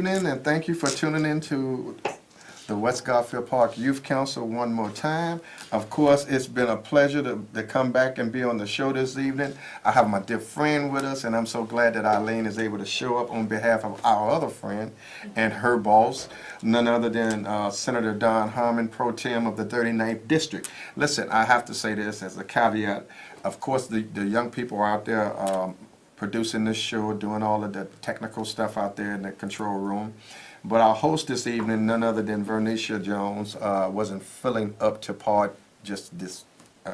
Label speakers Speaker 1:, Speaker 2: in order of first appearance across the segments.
Speaker 1: evening, and thank you for tuning in to the West Garfield Park Youth Council one more time. Of course, it's been a pleasure to come back and be on the show this evening. I have my dear friend with us, and I'm so glad that Eileen is able to show up on behalf of our other friend and her boss, none other than Senator Don Harmon, Pro Tem of the 39th District. Listen, I have to say this as a caveat. Of course, the young people out there producing this show, doing all of the technical stuff out there in the control room. But our host this evening, none other than Vernicia Jones, wasn't feeling up to par just this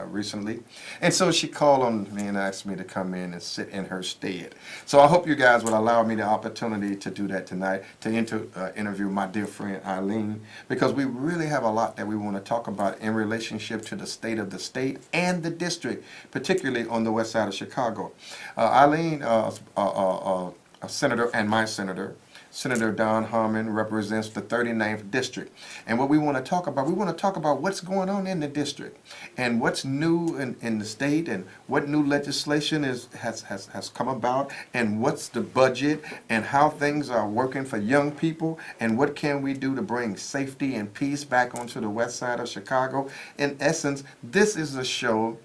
Speaker 1: recently. And so she called on me and asked me to come in and sit in her stead. So I hope you guys would allow me the opportunity to do that tonight, to interview my dear friend Eileen, because we really have a lot that we want to talk about in relationship to the state of the state and the district, particularly on the west side of Chicago. Eileen, a senator and my senator, Senator Don Harmon, represents the 39th District. And what we want to talk about, what's going on in the district and what's new in the state and what new legislation has come about and what's the budget and how things are working for young people and what can we do to bring safety and peace back onto the west side of Chicago. In essence, this is a show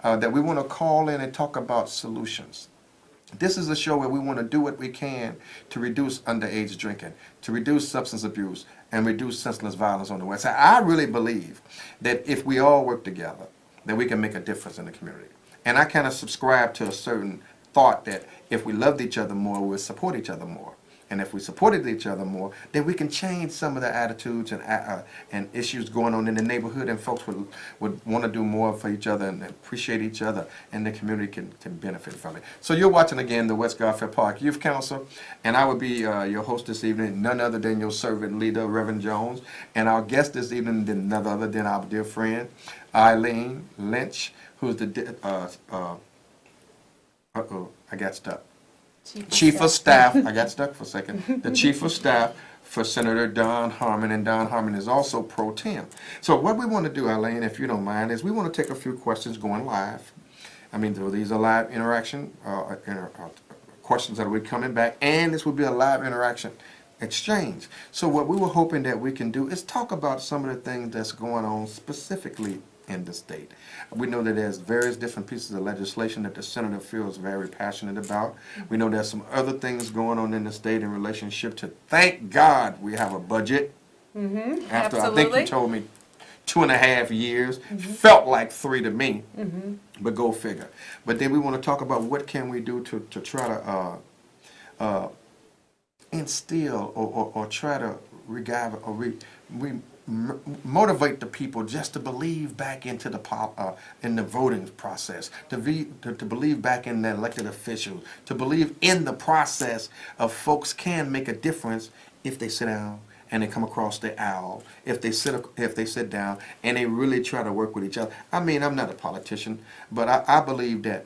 Speaker 1: that we want to call in and talk about solutions. This is a show where we want to do what we can to reduce underage drinking, to reduce substance abuse, and reduce senseless violence on the West Side. I really believe that if we all work together, that we can make a difference in the community. And I kind of subscribe to a certain thought that if we loved each other more, we'll support each other more. And if we supported each other more, then we can change some of the attitudes and issues going on in the neighborhood, and folks would want to do more for each other and appreciate each other, and the community can benefit from it. So you're watching again the West Garfield Park Youth Council, and I will be your host this evening, none other than your servant leader, Reverend Jones, and our guest this evening, none other than our dear friend, Eileen Lynch, who's the, I got stuck. Chief of Staff, I got stuck for a second, the Chief of Staff for Senator Don Harmon, and Don Harmon is also pro tem. So what we want to do, Eileen, if you don't mind, is we want to take a few questions going live. I mean, these are live interaction, questions that will be coming back, and this will be a live interaction exchange. So what we were hoping that we can do is talk about some of the things that's going on specifically in the state. We know that there's various different pieces of legislation that the senator feels very passionate about. We know there's some other things going on in the state in relationship to, thank God we have a budget. After
Speaker 2: Absolutely.
Speaker 1: I think you told me 2.5 years, felt like 3 to me, but go figure. But then we want to talk about what can we do to try to instill or try to revive or motivate the people just to believe back into the in the voting process, to believe back in the elected officials, to believe in the process of folks can make a difference if they sit down and they come across the aisle, if they sit down and they really try to work with each other. I mean, I'm not a politician, but I believe that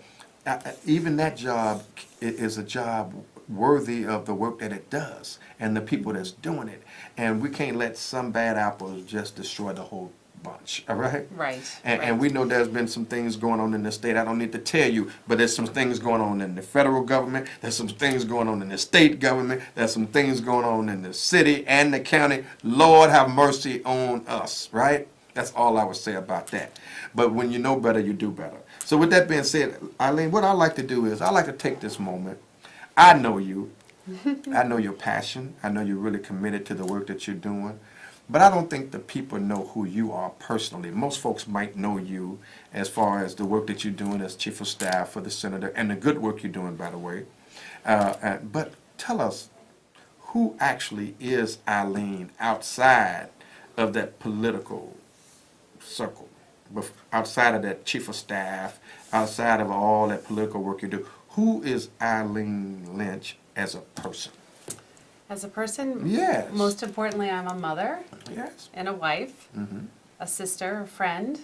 Speaker 1: even that job is a job worthy of the work that it does and the people that's doing it. And we can't let some bad apples just destroy the whole bunch, all right?
Speaker 2: Right.
Speaker 1: And we know there's been some things going on in the state. I don't need to tell you, but there's some things going on in the federal government. There's some things going on in the state government. There's some things going on in the city and the county. Lord have mercy on us, right? That's all I would say about that. But when you know better, you do better. So with that being said, Eileen, what I like to do is I like to take this moment. I know you. I know your passion. I know you're really committed to the work that you're doing. But I don't think the people know who you are personally. Most folks might know you as far as the work that you're doing as Chief of Staff for the Senator and the good work you're doing, by the way. But tell us, who actually is Eileen outside of that political circle? Outside of that Chief of Staff, outside of all that political work you do? Who is Eileen Lynch as a person?
Speaker 2: As a person?
Speaker 1: Yes.
Speaker 2: Most importantly, I'm a mother.
Speaker 1: Yes.
Speaker 2: And a wife, a sister, a friend.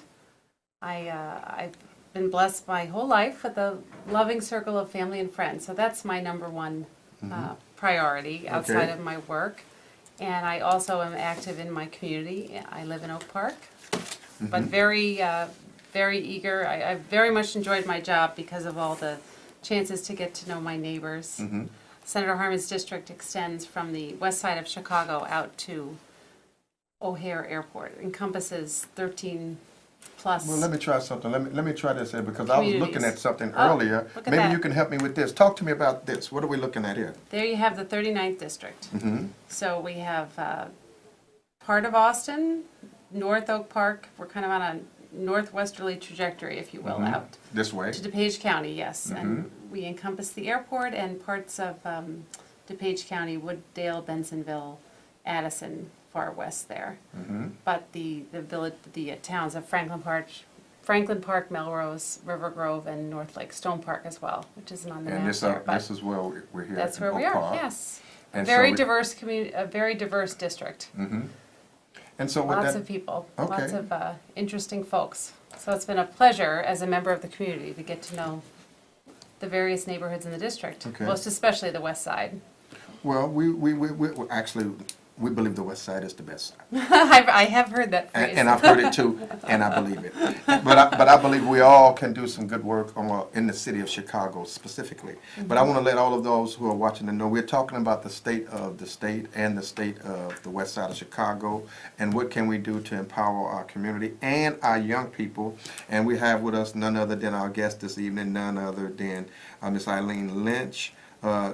Speaker 2: I've been blessed my whole life with a loving circle of family and friends. So that's my number one priority outside of my work. And I also am active in my community. I live in Oak Park, but very eager. I very much enjoyed my job because of all the chances to get to know my neighbors. Senator Harmon's district extends from the west side of Chicago out to O'Hare Airport. It encompasses 13 plus.
Speaker 1: Well, let me try something. Let me try this here because I was looking
Speaker 2: Communities.
Speaker 1: at something
Speaker 2: Oh,
Speaker 1: earlier.
Speaker 2: look at
Speaker 1: Maybe
Speaker 2: that.
Speaker 1: you can help me with this. Talk to me about this. What are we looking at here?
Speaker 2: There you have the 39th district.
Speaker 1: Mm-hmm.
Speaker 2: So we have part of Austin, North Oak Park. We're kind of on a northwesterly trajectory, if you will,
Speaker 1: Mm-hmm.
Speaker 2: out
Speaker 1: This way.
Speaker 2: to DuPage County, yes.
Speaker 1: Mm-hmm.
Speaker 2: And we encompass the airport and parts of DuPage County, Wooddale, Bensonville, Addison, far west there.
Speaker 1: Mm-hmm.
Speaker 2: But the village, the towns of Franklin Park, Melrose, River Grove, and North Lake Stone Park as well, which isn't on the
Speaker 1: And
Speaker 2: map
Speaker 1: this,
Speaker 2: there. But
Speaker 1: this is where we're here.
Speaker 2: that's
Speaker 1: in
Speaker 2: where we
Speaker 1: Oak
Speaker 2: are.
Speaker 1: Park.
Speaker 2: Yes,
Speaker 1: And so
Speaker 2: very
Speaker 1: we-
Speaker 2: diverse community, a very diverse district.
Speaker 1: Mm-hmm. And so with
Speaker 2: Lots
Speaker 1: that,
Speaker 2: of people,
Speaker 1: Okay.
Speaker 2: lots of interesting folks. So it's been a pleasure as a member of the community to get to know the various neighborhoods in the district,
Speaker 1: Okay.
Speaker 2: most especially the west side.
Speaker 1: well, we actually, we believe the west side is the best side.
Speaker 2: I have heard that phrase.
Speaker 1: And I've heard it too, and I believe it. But I believe we all can do some good work in the city of Chicago specifically. But I want to let all of those who are watching to know we're talking about the state of the state and the state of the west side of Chicago, and what can we do to empower our community and our young people. And we have with us none other than our guest this evening, none other than Miss Eileen Lynch,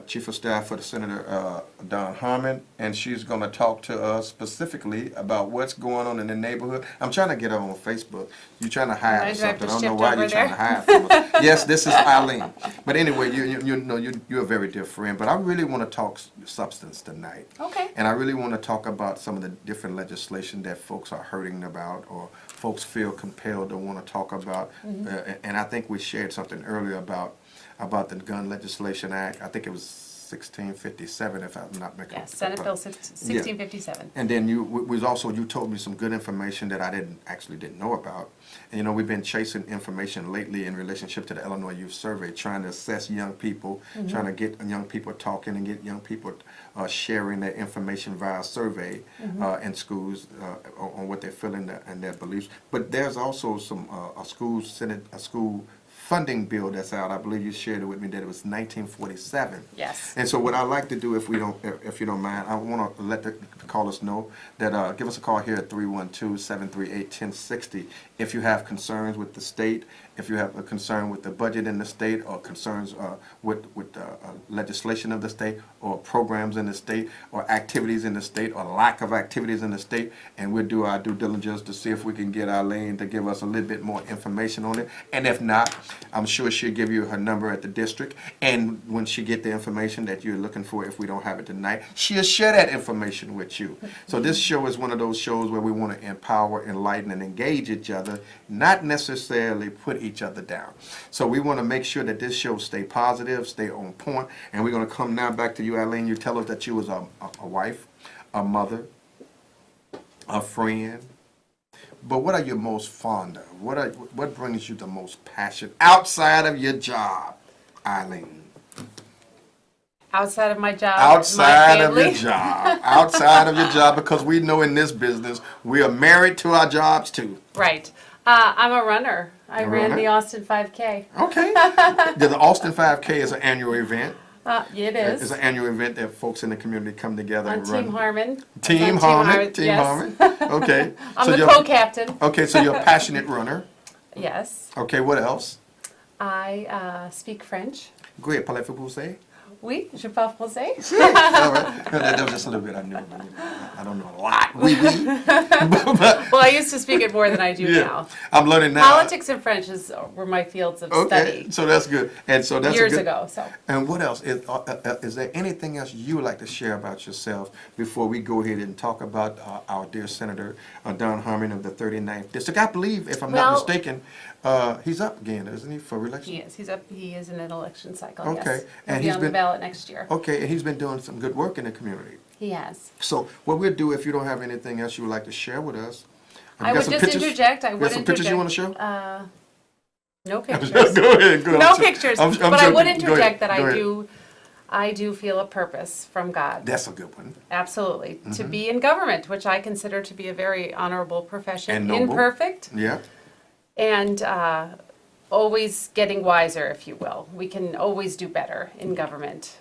Speaker 1: Chief of Staff for the Senator Don Harmon, and she's going to talk to us specifically about what's going on in the neighborhood. I'm trying to get her on Facebook. You're trying to hide
Speaker 2: Why
Speaker 1: or
Speaker 2: do I have
Speaker 1: something.
Speaker 2: to
Speaker 1: I don't know
Speaker 2: shift
Speaker 1: why
Speaker 2: over
Speaker 1: you're trying to
Speaker 2: there?
Speaker 1: hide from us. Yes, this is Eileen. But anyway, you know you're a very dear friend. But I really want to talk substance tonight.
Speaker 2: Okay.
Speaker 1: And I really want to talk about some of the different legislation that folks are hurting about or folks feel compelled to want to talk about. And I think we shared something earlier about the Gun Legislation Act. I think it was 1657, if I'm not making.
Speaker 2: Yes, Senate Bill 1657.
Speaker 1: And then you told me some good information that I didn't know about. And you know, we've been chasing information lately in relationship to the Illinois Youth Survey, trying to assess young people, trying to get young people talking and get young people sharing their information via survey in schools on what they're feeling and their beliefs. But there's also some a school funding bill that's out. I believe you shared it with me that it was 1947.
Speaker 2: Yes.
Speaker 1: And so what I'd like to do, if you don't mind, I want to let the callers know that give us a call here at 312-738-1060 if you have concerns with the state, if you have a concern with the budget in the state, or concerns with legislation of the state, or programs in the state, or activities in the state, or lack of activities in the state, and we'll do our due diligence to see if we can get Eileen to give us a little bit more information on it. And if not, I'm sure she'll give you her number at the district, and when she get the information that you're looking for, if we don't have it tonight, she'll share that information with you. So this show is one of those shows where we want to empower, enlighten, and engage each other, not necessarily put each other down. So we want to make sure that this show stay positive, stay on point, and we're going to come now back to you, Eileen. You tell us that you was a wife, a mother, a friend. But what are you most fond of? What brings you the most passion outside of your job, Eileen?
Speaker 2: Outside of my job,
Speaker 1: Outside
Speaker 2: my
Speaker 1: of your
Speaker 2: family.
Speaker 1: job. Outside of your job, because we know in this business we are married to our jobs too.
Speaker 2: Right. I'm a runner. I
Speaker 1: A
Speaker 2: ran
Speaker 1: runner?
Speaker 2: the Austin 5K.
Speaker 1: Okay. The Austin 5K is an annual event.
Speaker 2: It
Speaker 1: It's
Speaker 2: is.
Speaker 1: an annual event that folks in the community come together
Speaker 2: On
Speaker 1: and run.
Speaker 2: Team Harmon.
Speaker 1: Team
Speaker 2: It's on
Speaker 1: Harmon. Team
Speaker 2: yes.
Speaker 1: Harmon. Okay.
Speaker 2: I'm
Speaker 1: So
Speaker 2: the
Speaker 1: you're-
Speaker 2: co-captain.
Speaker 1: Okay, so you're a passionate runner.
Speaker 2: Yes.
Speaker 1: Okay, what else?
Speaker 2: I speak French.
Speaker 1: Go ahead, parlez-vous français?
Speaker 2: Oui, je parle français.
Speaker 1: All right. That was just a little bit I knew. I don't know a lot. Oui, oui. But,
Speaker 2: Well, I used to speak it more than I do
Speaker 1: yeah,
Speaker 2: now.
Speaker 1: I'm learning now.
Speaker 2: Politics and French were my fields of
Speaker 1: Okay,
Speaker 2: study
Speaker 1: so that's good. And so that's
Speaker 2: years
Speaker 1: a good,
Speaker 2: ago. So
Speaker 1: And what else? Is there anything else you would like to share about yourself before we go ahead and talk about our dear Senator Don Harmon of the 39th District? I believe, if I'm not
Speaker 2: Well-
Speaker 1: mistaken, he's up again, isn't he, for re-election?
Speaker 2: he is. He's up. He is in an election cycle.
Speaker 1: Okay,
Speaker 2: Yes.
Speaker 1: and
Speaker 2: He'll
Speaker 1: he's
Speaker 2: be on
Speaker 1: been-
Speaker 2: the ballot next year.
Speaker 1: Okay, and he's been doing some good work in the community.
Speaker 2: He has.
Speaker 1: So what we'll do, if you don't have anything else you would like to share with us. Have you
Speaker 2: I
Speaker 1: got
Speaker 2: would
Speaker 1: some
Speaker 2: just
Speaker 1: pictures?
Speaker 2: interject. I
Speaker 1: You
Speaker 2: would
Speaker 1: got some pictures you want to show?
Speaker 2: No pictures.
Speaker 1: Go ahead. Go ahead.
Speaker 2: No
Speaker 1: I'm sure-
Speaker 2: pictures.
Speaker 1: I'm
Speaker 2: But I would
Speaker 1: joking. Go ahead.
Speaker 2: interject that
Speaker 1: Go ahead.
Speaker 2: I do feel a purpose from God.
Speaker 1: That's a good one.
Speaker 2: Absolutely. To be in government, which I consider to be a very honorable profession.
Speaker 1: And noble.
Speaker 2: Imperfect.
Speaker 1: Yeah.
Speaker 2: And always getting wiser, if you will. We can always do better in government.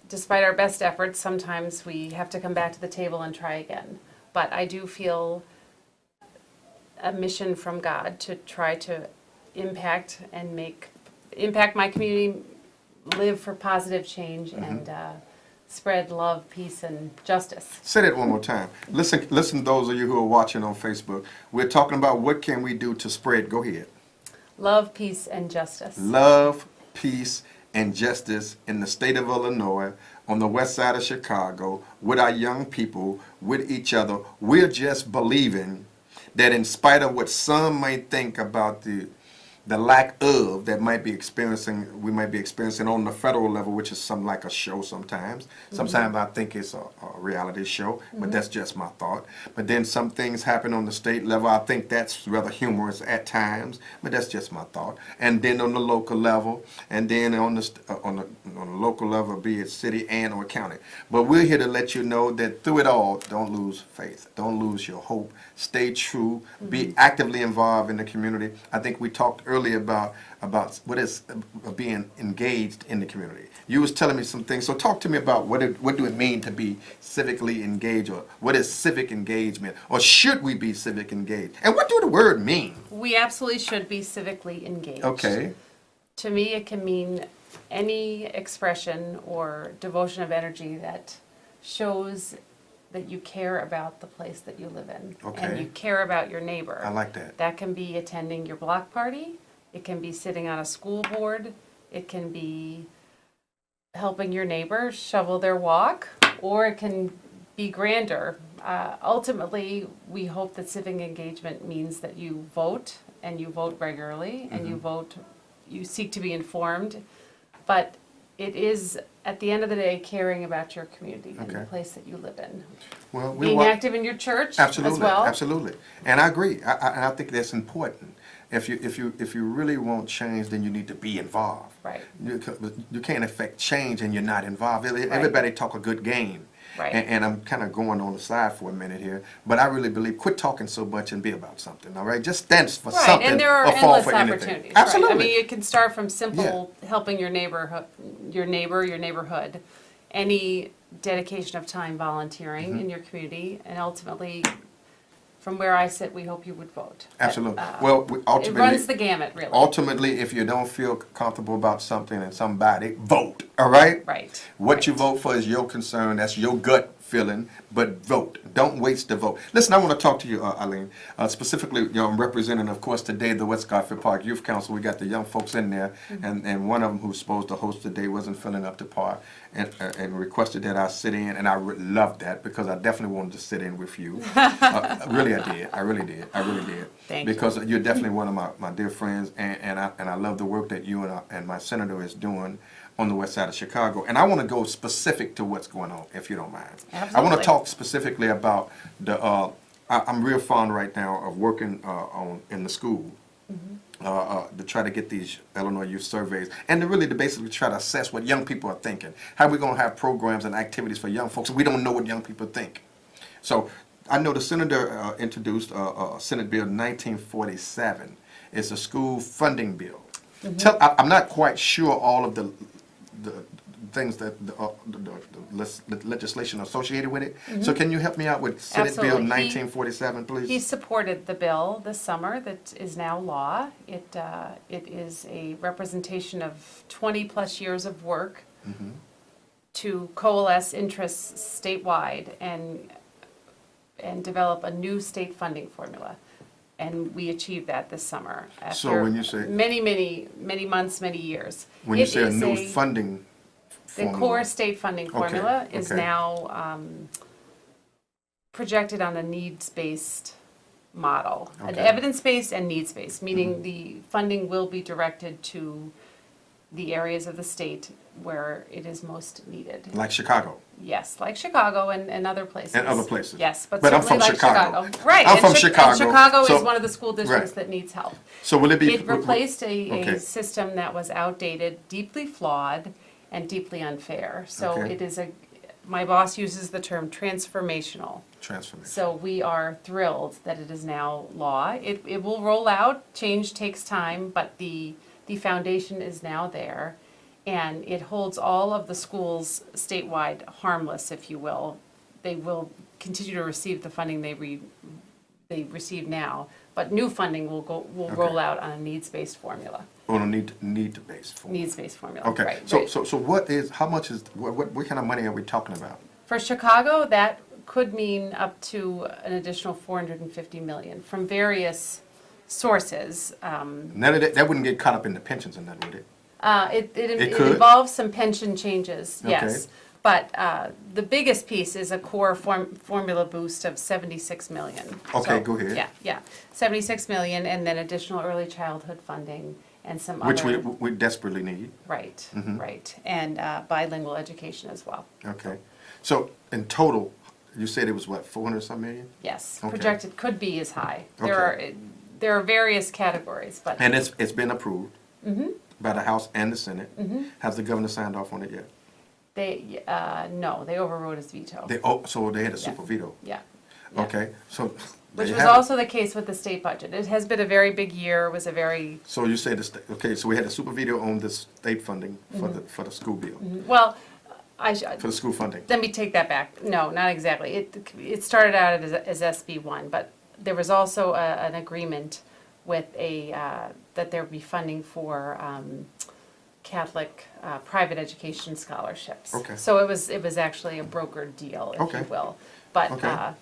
Speaker 2: despite our best efforts, sometimes we have to come back to the table and try again. But I do feel a mission from God to try to impact my community, live for positive change, and spread love, peace, and justice.
Speaker 1: Say that one more time. Listen, those of you who are watching on Facebook. We're talking about what can we do to spread. Go ahead.
Speaker 2: Love, peace, and justice.
Speaker 1: Love, peace, and justice in the state of Illinois, on the west side of Chicago, with our young people, with each other. We're just believing that in spite of what some might think about the lack of that we might be experiencing on the federal level, which is something like a show sometimes. Sometimes I think it's a reality show, but that's just my thought. But then some things happen on the state level. I think that's rather humorous at times, but that's just my thought. And then on the local level, and then on the local level, be it city and or county. But we're here to let you know that through it all, don't lose faith. Don't lose your hope. Stay true. Be actively involved in the community. I think we talked earlier about what is being engaged in the community. You was telling me some things, so talk to me about what do it mean to be civically engaged, or what is civic engagement, or should we be civic engaged, and what do the word mean?
Speaker 2: We absolutely should be civically engaged.
Speaker 1: Okay.
Speaker 2: To me, it can mean any expression or devotion of energy that shows that you care about the place that you live in.
Speaker 1: Okay.
Speaker 2: And you care about your neighbor.
Speaker 1: I like that.
Speaker 2: That can be attending your block party. It can be sitting on a school board. It can be helping your neighbor shovel their walk, or it can be grander. Ultimately, we hope that civic engagement means that you vote, and you vote regularly, and you seek to be informed. But it is, at the end of the day, caring about your community and the place that you live in.
Speaker 1: Well,
Speaker 2: Being active in your church
Speaker 1: absolutely,
Speaker 2: as well.
Speaker 1: Absolutely, and I agree. I think that's important. If you really want change, then you need to be involved.
Speaker 2: Right.
Speaker 1: You can't affect change and you're not involved. Everybody talk a good game.
Speaker 2: Right.
Speaker 1: And I'm kind of going on the side for a minute here, but I really believe quit talking so much and be about something. All right, just stand for something.
Speaker 2: And there are
Speaker 1: or fall
Speaker 2: endless
Speaker 1: for anything.
Speaker 2: opportunities.
Speaker 1: Absolutely.
Speaker 2: Right? I mean, it can start from simple helping your neighbor, your neighborhood, any dedication of time volunteering in your community, and ultimately, from where I sit, we hope you would vote.
Speaker 1: Absolutely.
Speaker 2: It runs the gamut, really.
Speaker 1: Ultimately, if you don't feel comfortable about something and somebody, vote. All right?
Speaker 2: Right.
Speaker 1: What you vote for is your concern. That's your gut feeling, but vote. Don't waste the vote. Listen, I want to talk to you, Eileen. Specifically, I'm representing, of course, today the West Garfield Park Youth Council. We got the young folks in there, and one of them who's supposed to host today wasn't feeling up to par, and requested that I sit in, and I loved that because I definitely wanted to sit in with you. Really, I did. I really did.
Speaker 2: Thank you.
Speaker 1: Because you're definitely one of my dear friends, and I love the work that you and my senator is doing on the west side of Chicago. And I want to go specific to what's going on, if you don't mind.
Speaker 2: Absolutely.
Speaker 1: I want to talk specifically about I'm real fond right now of working in the school to try to get these Illinois youth surveys and to basically try to assess what young people are thinking. How are we going to have programs and activities for young folks if we don't know what young people think? So I know the senator introduced Senate Bill 1947. It's a school funding bill. I'm not quite sure all of the things that the legislation associated with it. So can you help me out with Senate Bill
Speaker 2: Absolutely.
Speaker 1: 1947, please?
Speaker 2: He supported the bill this summer that is now law. It is a representation of 20-plus years of work to coalesce interests statewide and develop a new state funding formula. And we achieved that this summer after
Speaker 1: when you say
Speaker 2: many months, many years.
Speaker 1: When you say a new funding formula,
Speaker 2: the core state funding formula is now projected on a needs-based model, an evidence-based and needs-based, meaning the funding will be directed to the areas of the state where it is most needed.
Speaker 1: like Chicago.
Speaker 2: Yes, like Chicago and other places.
Speaker 1: And other places.
Speaker 2: Yes, but
Speaker 1: I'm
Speaker 2: certainly
Speaker 1: from
Speaker 2: like
Speaker 1: Chicago.
Speaker 2: Right.
Speaker 1: I'm
Speaker 2: and
Speaker 1: from Chicago.
Speaker 2: And Chicago
Speaker 1: so-
Speaker 2: is one of the school districts
Speaker 1: right.
Speaker 2: that needs help.
Speaker 1: So will it be?
Speaker 2: It replaced
Speaker 1: okay.
Speaker 2: a system that was outdated, deeply flawed, and deeply unfair. So
Speaker 1: Okay.
Speaker 2: it is my boss uses the term transformational.
Speaker 1: Transformation.
Speaker 2: So we are thrilled that it is now law. It will roll out, change takes time, but the foundation is now there. and it holds all of the schools statewide harmless, if you will. They will continue to receive the funding they receive now, but new funding will roll out on a needs-based formula.
Speaker 1: On a need-based form.
Speaker 2: Needs-based formula.
Speaker 1: Okay,
Speaker 2: Right,
Speaker 1: so,
Speaker 2: right.
Speaker 1: so how much is, what kind of money are we talking about?
Speaker 2: For Chicago, that could mean up to an additional 450 million from various sources.
Speaker 1: None of that wouldn't get caught up in the pensions and that, would it?
Speaker 2: It
Speaker 1: could?
Speaker 2: involves some pension changes,
Speaker 1: Okay.
Speaker 2: yes. But the biggest piece is a core formula boost of 76 million.
Speaker 1: Okay,
Speaker 2: So,
Speaker 1: go ahead.
Speaker 2: Yeah, 76 million, and then additional early childhood funding and some
Speaker 1: Which
Speaker 2: other.
Speaker 1: we desperately need.
Speaker 2: Right,
Speaker 1: Mm-hmm.
Speaker 2: right, and bilingual education as well.
Speaker 1: Okay. So in total, you said it was what, 400 some million?
Speaker 2: Yes,
Speaker 1: Okay.
Speaker 2: projected could be as high.
Speaker 1: Okay.
Speaker 2: There are various categories, but
Speaker 1: And it's been approved
Speaker 2: Mm-hmm.
Speaker 1: by the House and the Senate. Has the governor signed off on it yet?
Speaker 2: no, they overrode his veto.
Speaker 1: So they had a super veto.
Speaker 2: Yeah. Yeah.
Speaker 1: Okay, so.
Speaker 2: Which
Speaker 1: there you
Speaker 2: was
Speaker 1: have it.
Speaker 2: also the case with the state budget. It has been a very big year. It was a very,
Speaker 1: So you say okay, so we had a super veto on the state funding for the school bill,
Speaker 2: well,
Speaker 1: for the school funding.
Speaker 2: let me take that back. No, not exactly. It started out as SB1, but there was also an agreement with that there would be funding for Catholic private education scholarships.
Speaker 1: Okay.
Speaker 2: So it was actually a brokered deal, if
Speaker 1: Okay.
Speaker 2: you will. But
Speaker 1: Okay.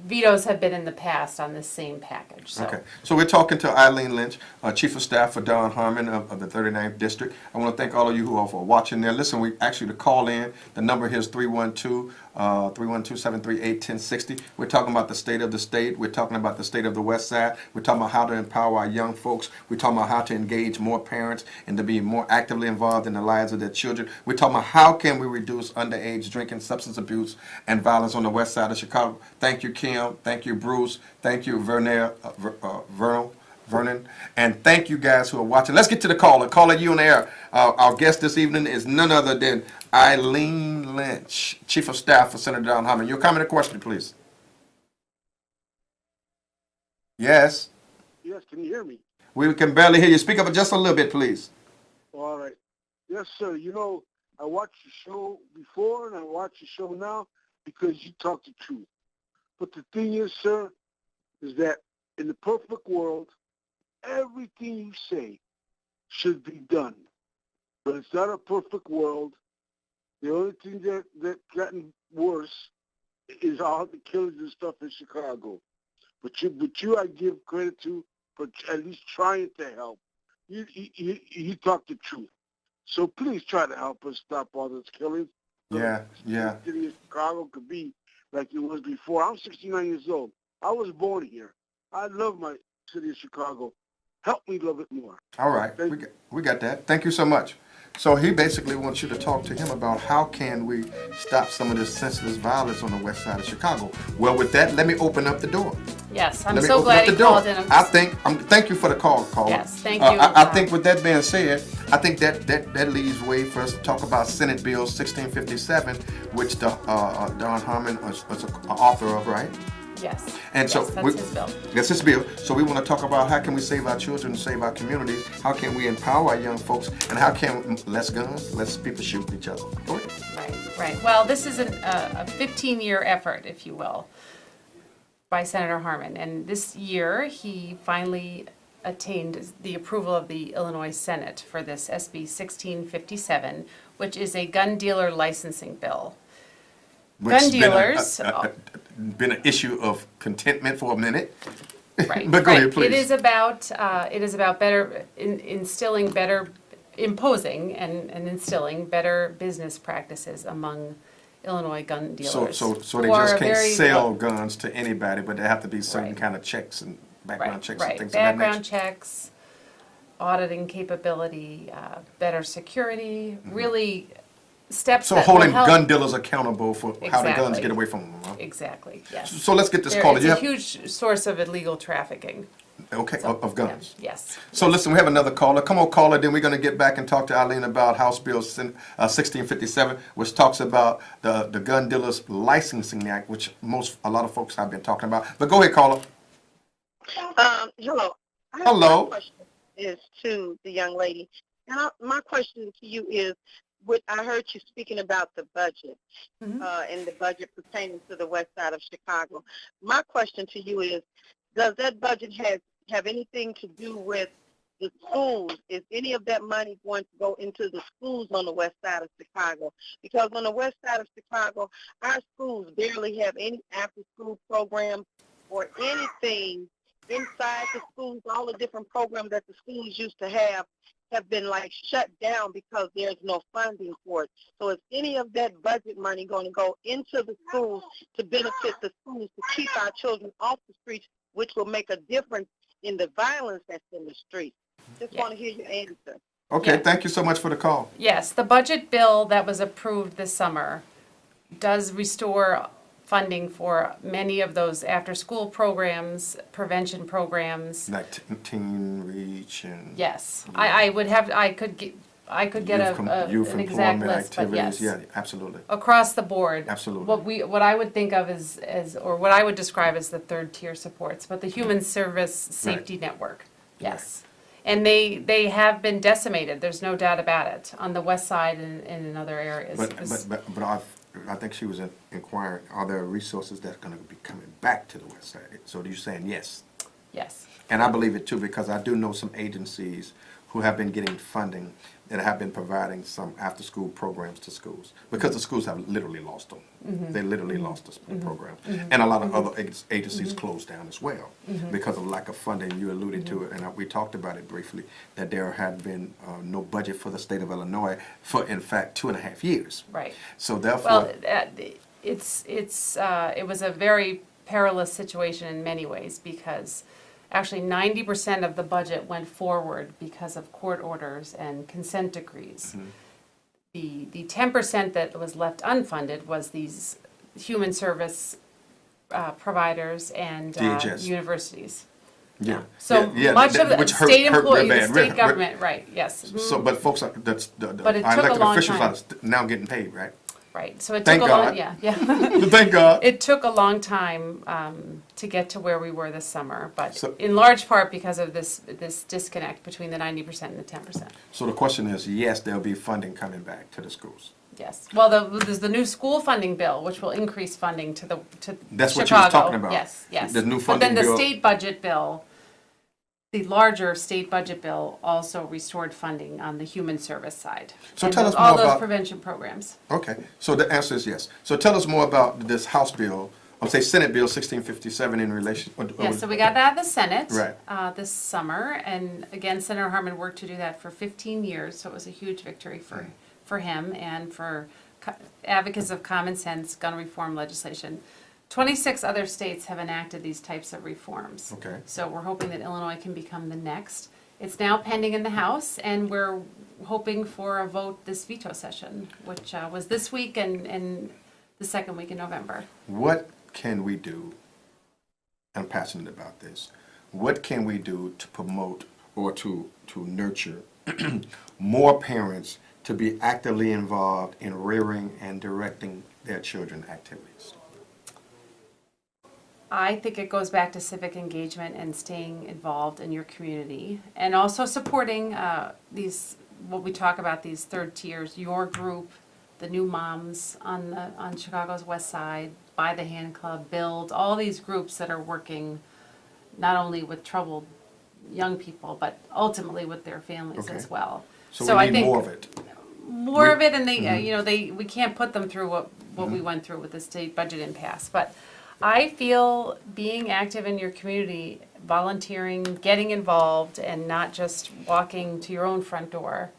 Speaker 2: vetoes have been in the past on this same package, so.
Speaker 1: Okay, so we're talking to Eileen Lynch, Chief of Staff for Don Harmon of the 39th District. I want to thank all of you who are for watching there. Listen, we actually to call in, the number here is 312-738-1060. We're talking about the state of the state. We're talking about the state of the West Side. We're talking about how to empower our young folks. We're talking about how to engage more parents and to be more actively involved in the lives of their children. We're talking about how can we reduce underage drinking, substance abuse, and violence on the West Side of Chicago. Thank you, Kim. Thank you, Bruce. Thank you, Vernon. And thank you guys who are watching. Let's get to the caller. Caller, you on the air. Our guest this evening is none other than Eileen Lynch, Chief of Staff for Senator Don Harmon. Your comment or question, please. Yes.
Speaker 3: Yes, can you hear me?
Speaker 1: We can barely hear you. Speak up just a little bit, please.
Speaker 3: All right. Yes, sir. You know, I watched the show before and I watch the show now because you talk the truth. But the thing is, sir, is that in the perfect world, everything you say should be done. But it's not a perfect world. The only thing that gotten worse is all the killings and stuff in Chicago. But you, I give credit to for at least trying to help. You talk the truth. So please try to help us stop all those killings.
Speaker 1: Yeah.
Speaker 3: The city of Chicago could be like it was before. I'm 69 years old. I was born here. I love my city of Chicago. Help me love it more.
Speaker 1: All right. We got that. Thank you so much. So he basically wants you to talk to him about how can we stop some of this senseless violence on the west side of Chicago. Well, with that, let me open up the door.
Speaker 2: Yes, I'm
Speaker 1: Let me
Speaker 2: so
Speaker 1: open
Speaker 2: glad
Speaker 1: up the
Speaker 2: he
Speaker 1: door.
Speaker 2: called in.
Speaker 1: Thank you for the call, caller.
Speaker 2: Yes, thank you.
Speaker 1: I think with that being said, I think that leaves way for us to talk about Senate Bill 1657, which the Don Harmon is an author of, right?
Speaker 2: Yes.
Speaker 1: And
Speaker 2: Yes,
Speaker 1: so
Speaker 2: that's his bill.
Speaker 1: That's his bill. So we want to talk about how can we save our children, save our communities, how can we empower our young folks, and how can less guns, less people shooting each other. Go ahead.
Speaker 2: Right. Well, this is a 15-year effort, if you will, by Senator Harmon. And this year, he finally attained the approval of the Illinois Senate for this SB 1657, which is a gun dealer licensing bill. Gun dealers.
Speaker 1: Been an issue of contentment for a minute.
Speaker 2: Right.
Speaker 1: But go ahead, please.
Speaker 2: It is about better imposing and instilling better business practices among Illinois gun dealers.
Speaker 1: So they
Speaker 2: who are
Speaker 1: just can't
Speaker 2: very
Speaker 1: sell guns to anybody, but there have to be certain
Speaker 2: Right.
Speaker 1: kind of checks and background checks and
Speaker 2: Right.
Speaker 1: things of that
Speaker 2: Background
Speaker 1: nature.
Speaker 2: checks, auditing capability, better security, really steps
Speaker 1: So
Speaker 2: that will
Speaker 1: holding
Speaker 2: help.
Speaker 1: gun dealers accountable for how the guns
Speaker 2: Exactly.
Speaker 1: get away from them. Huh?
Speaker 2: Exactly, yes.
Speaker 1: So let's get this caller.
Speaker 2: It's
Speaker 1: You
Speaker 2: a
Speaker 1: have,
Speaker 2: huge source of illegal trafficking.
Speaker 1: okay, of guns.
Speaker 2: Yeah, yes.
Speaker 1: So listen, we have another caller. Come on, caller. Then we're going to get back and talk to Eileen about House Bill 1657, which talks about the Gun Dealers Licensing Act, which a lot of folks have been talking about. But go ahead, caller.
Speaker 4: Hello.
Speaker 1: Hello.
Speaker 4: My question is to the young lady. And my question to you is, I heard you speaking about the budget and the budget pertaining to the west side of Chicago. My question to you is, does that budget have anything to do with the schools? Is any of that money going to go into the schools on the west side of Chicago? Because on the west side of Chicago, our schools barely have any after-school programs or anything inside the schools. All the different programs that the schools used to have been like shut down because there's no funding for it. So is any of that budget money going to go into the schools to benefit the schools to keep our children off the streets, which will make a difference in the violence that's in the streets? Just want to hear your answer.
Speaker 1: Okay,
Speaker 2: Yeah.
Speaker 1: thank you so much for the call.
Speaker 2: Yes, the budget bill that was approved this summer does restore funding for many of those after-school programs, prevention programs.
Speaker 1: Like Teen Reach and
Speaker 2: Yes, I could get
Speaker 1: youth
Speaker 2: an exact
Speaker 1: employment
Speaker 2: list, but
Speaker 1: activities.
Speaker 2: yes.
Speaker 1: Yeah, absolutely.
Speaker 2: Across the board.
Speaker 1: Absolutely.
Speaker 2: What I would think of or what I would describe as the third tier supports, but the human service safety network, yes. And they have been decimated, there's no doubt about it, on the west side and in other areas.
Speaker 1: But I think she was inquiring, are there resources that are going to be coming back to the west side? So you're saying yes?
Speaker 2: Yes.
Speaker 1: And I believe it too, because I do know some agencies who have been getting funding that have been providing some after-school programs to schools, because the schools have literally lost them. They literally lost the program. And a lot of other agencies closed down as well because of lack of funding. You alluded to it, and we talked about it briefly, that there had been no budget for the state of Illinois for, in fact, 2.5 years.
Speaker 2: Right.
Speaker 1: So therefore...
Speaker 2: Well, it was a very perilous situation in many ways, because actually 90% of the budget went forward because of court orders and consent decrees. The 10% that was left unfunded was these human service providers and
Speaker 1: DHS.
Speaker 2: universities.
Speaker 1: Yeah.
Speaker 2: So much of the
Speaker 1: which
Speaker 2: state
Speaker 1: hurt real
Speaker 2: employees,
Speaker 1: bad,
Speaker 2: state government, right, yes.
Speaker 1: So, but folks, that's the
Speaker 2: But it
Speaker 1: our
Speaker 2: took a
Speaker 1: elected
Speaker 2: long
Speaker 1: officials
Speaker 2: time.
Speaker 1: are now getting paid, right?
Speaker 2: Right, so it
Speaker 1: Thank
Speaker 2: took a long,
Speaker 1: God.
Speaker 2: yeah.
Speaker 1: Thank God.
Speaker 2: It took a long time to get to where we were this summer, but
Speaker 1: So-
Speaker 2: in large part because of this disconnect between the 90% and the 10%.
Speaker 1: So the question is, yes, there'll be funding coming back to the schools.
Speaker 2: Yes, well, there's the new school funding bill, which will increase funding to
Speaker 1: That's what
Speaker 2: Chicago.
Speaker 1: you was talking about.
Speaker 2: Yes, yes.
Speaker 1: The new
Speaker 2: But
Speaker 1: funding
Speaker 2: then the
Speaker 1: bill.
Speaker 2: state budget bill, the larger state budget bill also restored funding on the human service side.
Speaker 1: So
Speaker 2: And
Speaker 1: tell us
Speaker 2: all
Speaker 1: more
Speaker 2: those
Speaker 1: about-
Speaker 2: prevention programs.
Speaker 1: Okay, so the answer is yes. So tell us more about this House bill, or say Senate Bill 1657 in relation.
Speaker 2: Yeah, so we got that at the Senate
Speaker 1: Right.
Speaker 2: this summer, and again, Senator Harmon worked to do that for 15 years, so it was a huge victory for him and for advocates of common sense gun reform legislation. 26 other states have enacted these types of reforms.
Speaker 1: Okay.
Speaker 2: So we're hoping that Illinois can become the next. It's now pending in the House, and we're hoping for a vote this veto session, which was this week and the second week in November.
Speaker 1: What can we do, I'm passionate about this, what can we do to promote or to nurture more parents to be actively involved in rearing and directing their children's activities?
Speaker 2: I think it goes back to civic engagement and staying involved in your community, and also supporting these, what we talk about, these third tiers, your group, the new moms on Chicago's west side, By the Hand Club, Build, all these groups that are working not only with troubled young people, but ultimately with their families
Speaker 1: Okay.
Speaker 2: as well.
Speaker 1: So we need more of it.
Speaker 2: More of it, and we can't put them through what we went through with the state budget impasse. But I feel being active in your community, volunteering, getting involved, and not just walking to your own front door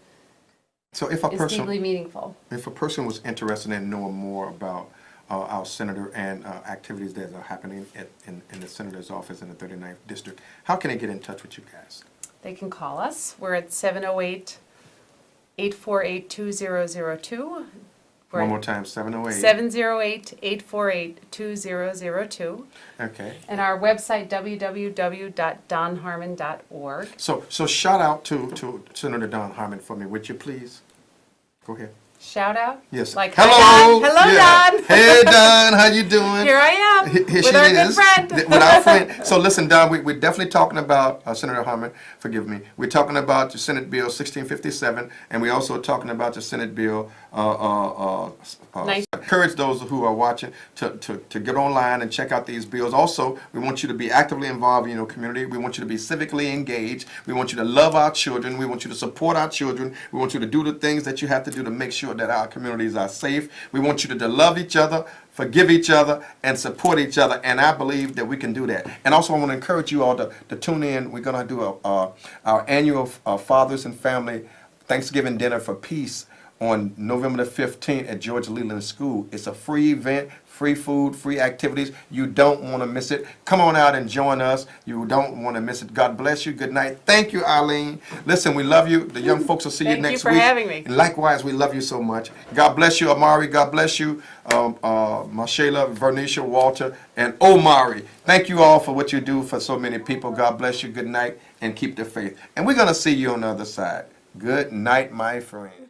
Speaker 1: So if a
Speaker 2: is
Speaker 1: person,
Speaker 2: deeply meaningful.
Speaker 1: if a person was interested in knowing more about our senator and activities that are happening in the senator's office in the 39th district, how can they get in touch with you guys?
Speaker 2: They can call us. We're at 708-848-2002.
Speaker 1: One more time, 708.
Speaker 2: 708-848-2002.
Speaker 1: Okay.
Speaker 2: And our website, www.donharmon.org.
Speaker 1: So shout out to Senator Don Harmon for me, would you please? Go ahead.
Speaker 2: shout out?
Speaker 1: Yes.
Speaker 2: Like,
Speaker 1: hello.
Speaker 2: hi, Don. Hello,
Speaker 1: Yeah.
Speaker 2: Don.
Speaker 1: Hey, Don. How you doing?
Speaker 2: Here I am
Speaker 1: Here
Speaker 2: with
Speaker 1: she
Speaker 2: our good
Speaker 1: is,
Speaker 2: friend.
Speaker 1: with our friend. So listen, Don, we're definitely talking about, Senator Harmon, forgive me, we're talking about the Senate Bill 1657, and we're also talking about the Senate Bill,
Speaker 2: Nice.
Speaker 1: encourage those who are watching to get online and check out these bills. Also, we want you to be actively involved in your community. We want you to be civically engaged. We want you to love our children. We want you to support our children. We want you to do the things that you have to do to make sure that our communities are safe. We want you to love each other, forgive each other, and support each other, and I believe that we can do that. And also, I want to encourage you all to tune in. We're going to do our annual Fathers and Family Thanksgiving Dinner for Peace on November the 15th at George Leland School. It's a free event, free food, free activities. You don't want to miss it. Come on out and join us. You don't want to miss it. God bless you. Good night. Thank you, Eileen. Listen, we love you. The young folks will see you
Speaker 2: Thank you
Speaker 1: next
Speaker 2: for
Speaker 1: week.
Speaker 2: having me.
Speaker 1: And likewise, we love you so much. God bless you, Amari. God bless you, Marshela, Vernisha, Walter, and Omari. Thank you all for what you do for so many people. God bless you. Good night, and keep the faith. And we're going to see you on the other side. Good night, my friend.